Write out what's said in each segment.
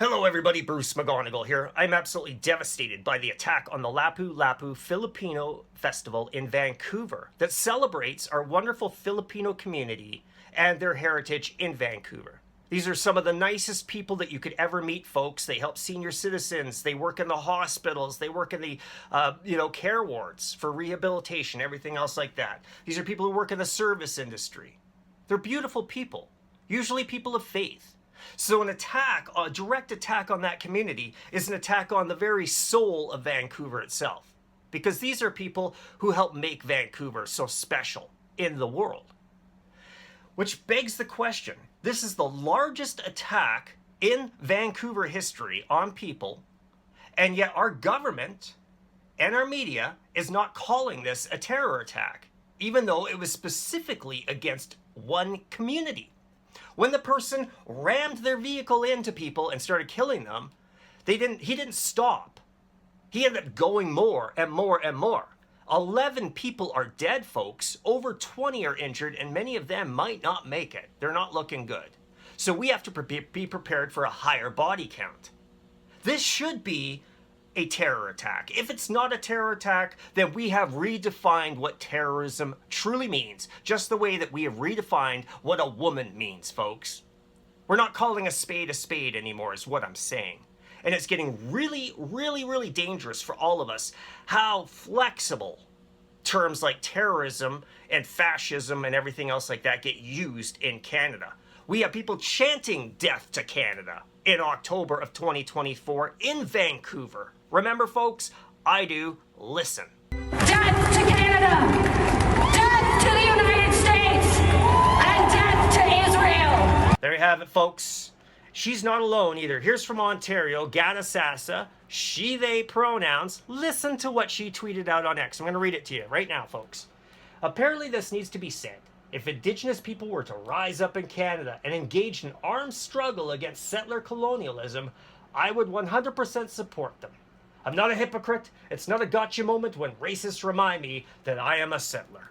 Hello everybody, Bruce McGonigal here. I'm absolutely devastated by the attack on the Lapu Lapu Filipino Festival in Vancouver that celebrates our wonderful Filipino community and their heritage in Vancouver. These are some of the nicest people that you could ever meet, folks. They help senior citizens. They work in the hospitals. They work in the, care wards for rehabilitation, everything else like that. These are people who work in the service industry. They're beautiful people, usually people of faith. So an attack, a direct attack on that community is an attack on the very soul of Vancouver itself. Because these are people who help make Vancouver so special in the world. Which begs the question, this is the largest attack in Vancouver history on people, and yet our government and our media is not calling this a terror attack, even though it was specifically against one community. When the person rammed their vehicle into people and started killing them, he didn't stop. He ended up going more and more and more. 11 people are dead, folks. Over 20 are injured, and many of them might not make it. They're not looking good. So we have to be prepared for a higher body count. This should be a terror attack. If it's not a terror attack, then we have redefined what terrorism truly means, just the way that we have redefined what a woman means, folks. We're not calling a spade anymore, is what I'm saying. And it's getting really, really, really dangerous for all of us how flexible terms like terrorism and fascism and everything else like that get used in Canada. We have people chanting death to Canada in October of 2024 in Vancouver. Remember, folks? I do. Listen. Death to Canada! Death to the United States! And death to Israel! There you have it, folks. She's not alone either. Here's from Ontario, Gada Sassa, she, they pronouns. Listen to what she tweeted out on X. I'm going to read it to you right now, folks. Apparently this needs to be said. If Indigenous people were to rise up in Canada and engage in an armed struggle against settler colonialism, I would 100% support them. I'm not a hypocrite. It's not a gotcha moment when racists remind me that I am a settler.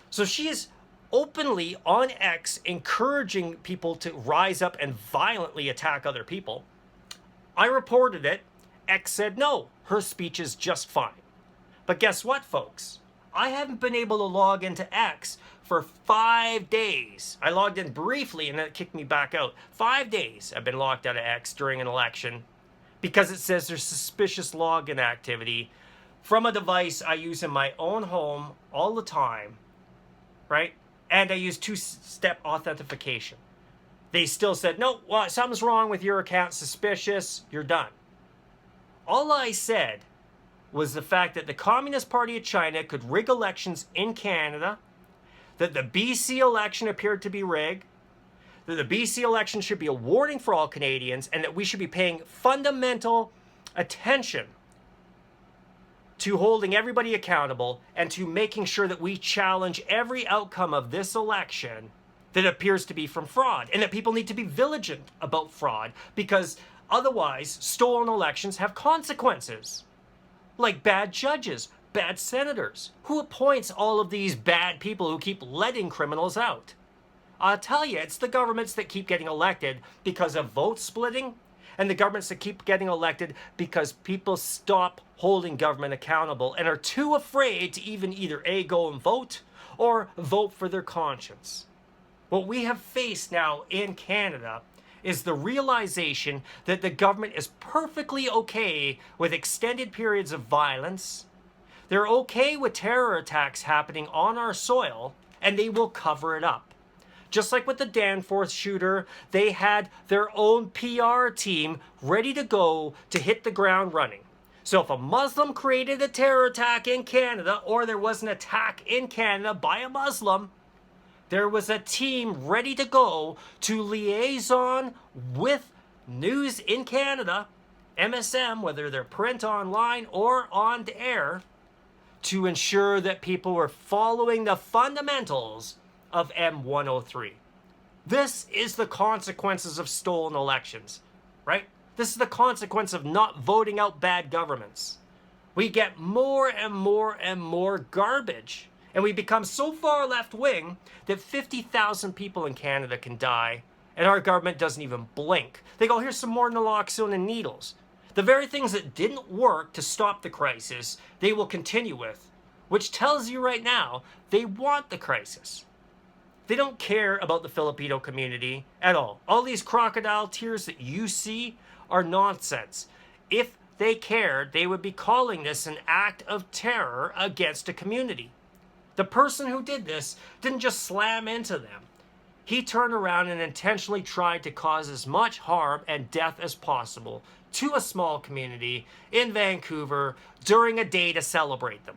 So she is openly on X encouraging people to rise up and violently attack other people. I reported it. X said no, her speech is just fine. But guess what, folks? I haven't been able to log into X for 5 days. I logged in briefly and then it kicked me back out. 5 days I've been locked out of X during an election because it says there's suspicious login activity from a device I use in my own home all the time, right? And I use two-step authentication. They still said, no, well, something's wrong with your account, suspicious, you're done. All I said was the fact that the Communist Party of China could rig elections in Canada, that the BC election appeared to be rigged, that the BC election should be a warning for all Canadians, and that we should be paying fundamental attention to holding everybody accountable and to making sure that we challenge every outcome of this election that appears to be from fraud, and that people need to be vigilant about fraud because otherwise stolen elections have consequences. Like bad judges, bad senators. Who appoints all of these bad people who keep letting criminals out? I'll tell you, it's the governments that keep getting elected because of vote splitting, and the governments that keep getting elected because people stop holding government accountable and are too afraid to even either A, go and vote, or vote for their conscience. What we have faced now in Canada is the realization that the government is perfectly okay with extended periods of violence. They're okay with terror attacks happening on our soil, and they will cover it up. Just like with the Danforth shooter, they had their own PR team ready to go to hit the ground running. So if a Muslim created a terror attack in Canada, or there was an attack in Canada by a Muslim, there was a team ready to go to liaison with news in Canada, MSM, whether they're print, online, or on the air, to ensure that people were following the fundamentals of M103. This is the consequences of stolen elections, right? This is the consequence of not voting out bad governments. We get more and more and more garbage, and we become so far left-wing that 50,000 people in Canada can die And our government doesn't even blink. They go, here's some more naloxone and needles. The very things that didn't work to stop the crisis, they will continue with, which tells you right now they want the crisis. They don't care about the Filipino community at all. All these crocodile tears that you see are nonsense. If they cared, they would be calling this an act of terror against a community. The person who did this didn't just slam into them. He turned around and intentionally tried to cause as much harm and death as possible to a small community in Vancouver during a day to celebrate them.